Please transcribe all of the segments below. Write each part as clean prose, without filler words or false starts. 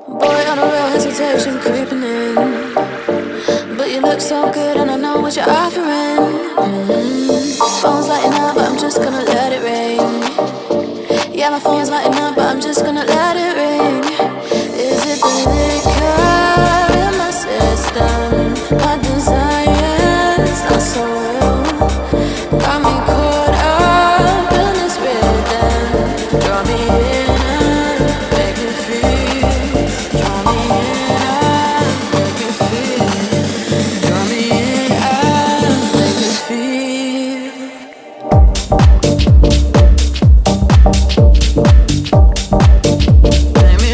Boy, on a real hesitation creeping in, but you look so good and I know what you're offering. Phone's lighting up, but I'm just gonna let it ring. Yeah, my phone's lighting up, but I'm just gonna let it ring. Is it the liquor in my system? My desire's not so real. Got me caught up in this rhythm. Draw me in and make me feel. Draw me in and make me feel. Draw me in and make me feel. Make me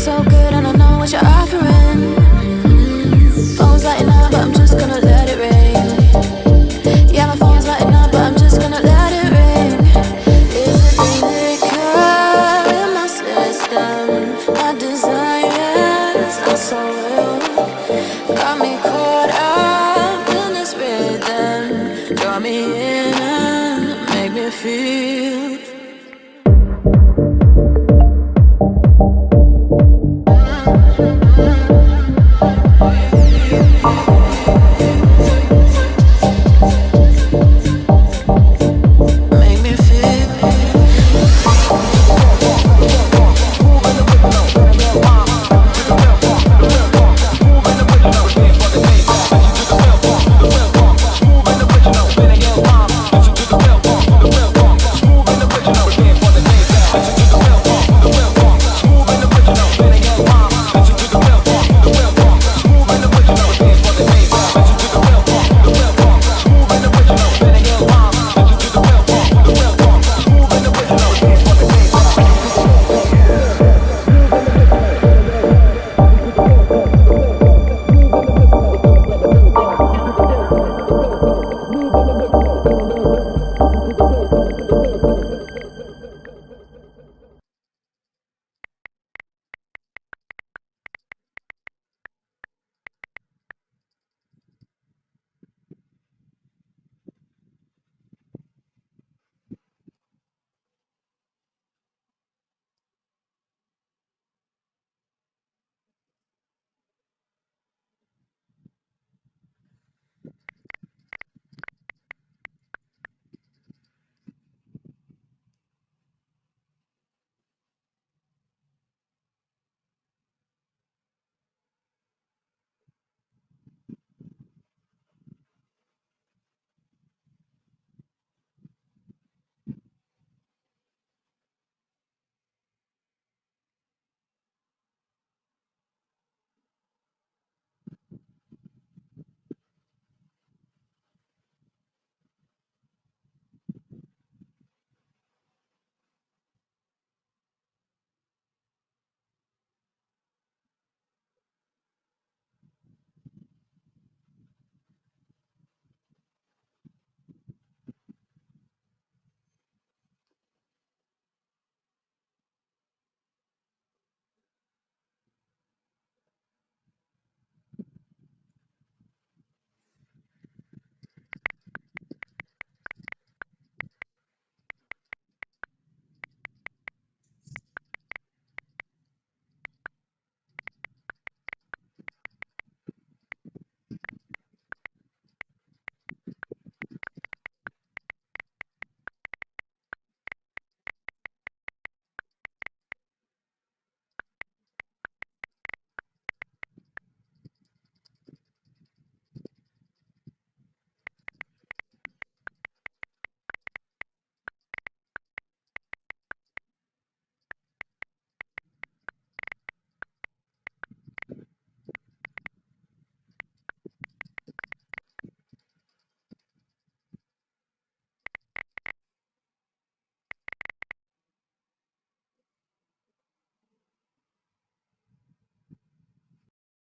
so good and I know what you're offering. Phone's lighting up, but I'm just gonna let it ring. Yeah, my phone's lighting up, but I'm just gonna let it ring. Is it the liquor in my system? My desires are so